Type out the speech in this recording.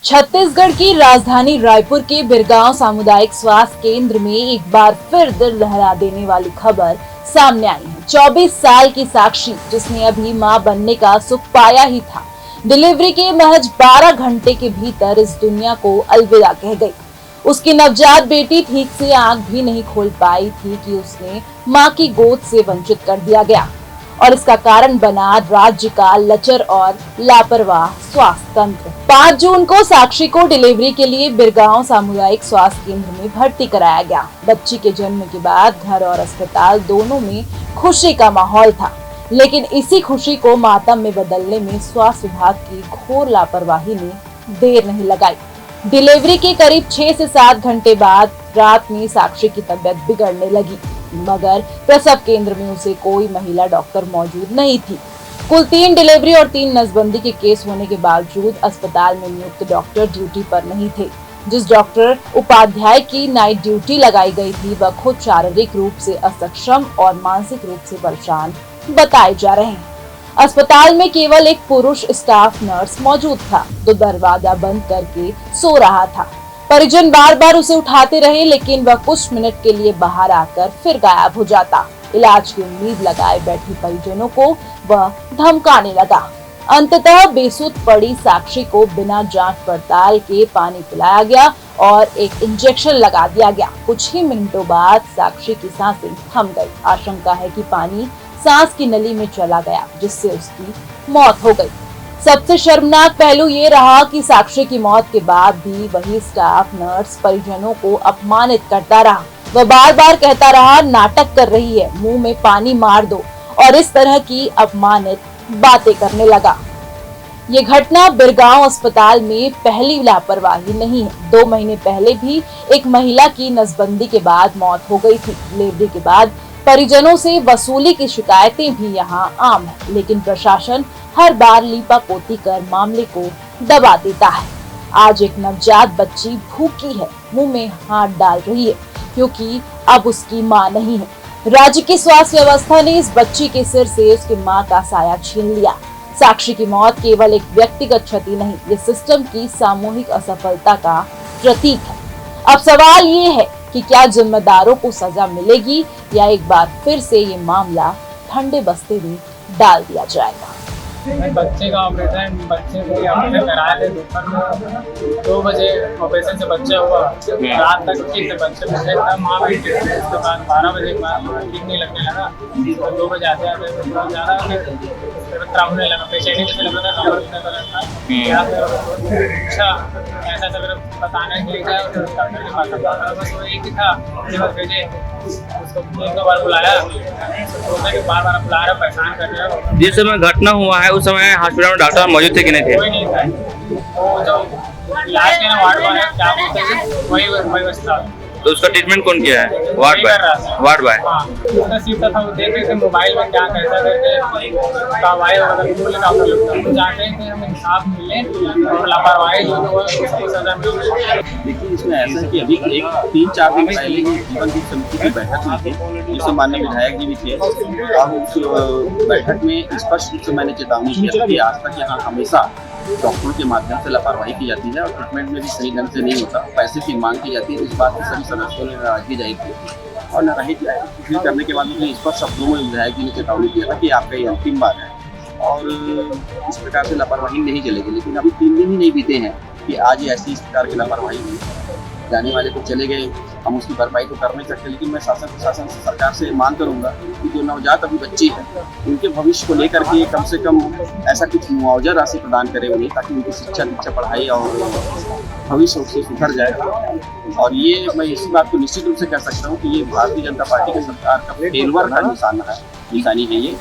छत्तीसगढ़ की राजधानी रायपुर के बिरगांव सामुदायिक स्वास्थ्य केंद्र में एक बार फिर दिल दहला देने वाली खबर सामने आई है। 24 साल की साक्षी, जिसने अभी मां बनने का सुख पाया ही था, डिलीवरी के महज 12 घंटे के भीतर इस दुनिया को अलविदा कह गई। उसकी नवजात बेटी ठीक से आंख भी नहीं खोल पाई थी कि उसने मां की गोद से वंचित कर दिया गया, और इसका कारण बना राज्य का लचर और लापरवाह स्वास्थ्य तंत्र। 5 जून को साक्षी को डिलीवरी के लिए बिरगांव सामुदायिक स्वास्थ्य केंद्र में भर्ती कराया गया। बच्ची के जन्म के बाद घर और अस्पताल दोनों में खुशी का माहौल था, लेकिन इसी खुशी को मातम में बदलने में स्वास्थ्य विभाग की घोर लापरवाही ने देर नहीं लगाई। डिलीवरी के करीब 6 से 7 घंटे बाद रात में साक्षी की तबीयत बिगड़ने लगी, मगर प्रसव केंद्र में उसे कोई महिला डॉक्टर मौजूद नहीं थी। कुल 3 डिलीवरी और 3 नसबंदी के केस होने के बावजूद अस्पताल में नियुक्त डॉक्टर ड्यूटी पर नहीं थे। जिस डॉक्टर उपाध्याय की नाइट ड्यूटी लगाई गई थी, वह खुद शारीरिक रूप से असक्षम और मानसिक रूप से परेशान बताए जा रहे हैं। अस्पताल में केवल एक पुरुष स्टाफ नर्स मौजूद था, तो दरवाजा बंद करके सो रहा था। परिजन बार बार उसे उठाते रहे, लेकिन वह कुछ मिनट के लिए बाहर आकर फिर गायब हो जाता। इलाज की उम्मीद लगाए बैठे परिजनों को वह धमकाने लगा। अंततः बेसुध पड़ी साक्षी को बिना जांच पड़ताल के पानी पिलाया गया और एक इंजेक्शन लगा दिया गया। कुछ ही मिनटों बाद साक्षी की सांसें थम गई। आशंका है कि पानी सांस की नली में चला गया, जिससे उसकी मौत हो गई। सबसे शर्मनाक पहलू ये रहा कि साक्षी की मौत के बाद भी वही स्टाफ नर्स परिजनों को अपमानित करता रहा। वह बार बार कहता रहा, नाटक कर रही है, मुंह में पानी मार दो, और इस तरह की अपमानित बातें करने लगा। ये घटना बिरगांव अस्पताल में पहली लापरवाही नहीं है। 2 महीने पहले भी एक महिला की नसबंदी के बाद मौत हो गई थी। डिलीवरी के बाद परिजनों से वसूली की शिकायतें भी यहाँ आम है, लेकिन प्रशासन हर बार लीपापोती कर मामले को दबा देता है। आज एक नवजात बच्ची भूखी है, मुंह में हाथ डाल रही है, क्योंकि अब उसकी मां नहीं है। राज्य की स्वास्थ्य व्यवस्था ने इस बच्ची के सिर से उसकी मां का साया छीन लिया। साक्षी की मौत केवल एक व्यक्तिगत क्षति नहीं, ये सिस्टम की सामूहिक असफलता का प्रतीक है। अब सवाल ये है कि क्या जिम्मेदारों को सजा मिलेगी, या एक बार फिर से ये मामला ठंडे बस्ते में डाल दिया जाएगा। बच्चे का ऑपरेशन, बच्चे को ऑपरेशन कराए थे दोपहर में 2 बजे ऑपरेशन से बच्चा हुआ। रात तक ठीक थे बच्चे, माँ भी ठीक थे। उसके बाद 12 बजे के बाद ठीक नहीं लगने लगा, तो 2 बजे आते आते थोड़ा ज़्यादा फिर त्रावने लगा, पेशेंट जैसे लग रहा था। अच्छा ऐसा सब बताने के लिए गया, डॉक्टर के पास बस वो एक ही था, बस भेजे उसको 1-2 बार बुलाया, बार बार बुला रहा, परेशान कर रहा है। जिस समय घटना हुआ है उस समय हॉस्पिटल में डॉक्टर मौजूद थे कि नहीं थे? कोई नहीं था। वो जो इलाज के ना वार्ड बॉय है, क्या बोलते हैं, वही बचता। तो उसका ट्रीटमेंट कौन किया है? Ward boy. हाँ, उसका सीट था, वो देख रहे थे मोबाइल में क्या कैसा करके दवाई वगैरह बोले डॉक्टर लोग, चाहते हैं कि हम इंसाफ मिले और लापरवाही जो है उसको सजा मिले। देखिए, इसमें ऐसा है कि अभी 3-4 दिन पहले ही जीवन की समिति की बैठक हुई थी, जिसमें माननीय विधायक जी भी थे, और उस बैठक में स्पष्ट रूप से मैंने चेतावनी दी कि आज तक यहाँ हमेशा डॉक्टरों के माध्यम से लापरवाही की जाती है और ट्रीटमेंट में भी सही ढंग से नहीं होता, पैसे की मांग की जाती है। इस बात की सभी सदस्यों ने नाराजगी जाहिर की और नाराजगी जाहिर करने के बाद मुझे स्पष्ट शब्दों में विधायक जी ने चेतावनी दिया था कि आपका ये अंतिम बार है और इस प्रकार से लापरवाही नहीं चलेगी। लेकिन अभी 3 दिन ही नहीं बीते हैं कि आज ऐसी इस प्रकार की लापरवाही हुई। जाने वाले तो चले गए, हम उसकी भरपाई तो कर नहीं सकते, लेकिन मैं शासन प्रशासन से, सरकार से मांग करूंगा कि जो नवजात अभी बच्ची है, उनके भविष्य को लेकर के कम से कम ऐसा कुछ मुआवजा राशि प्रदान करे उन्हें, ताकि उनकी शिक्षा पढ़ाई और भविष्य उससे सुधर जाए। और ये मैं इसी बात को निश्चित रूप से कह सकता हूँ कि ये भारतीय जनता पार्टी की सरकार का फेलवर का निशानी है ये।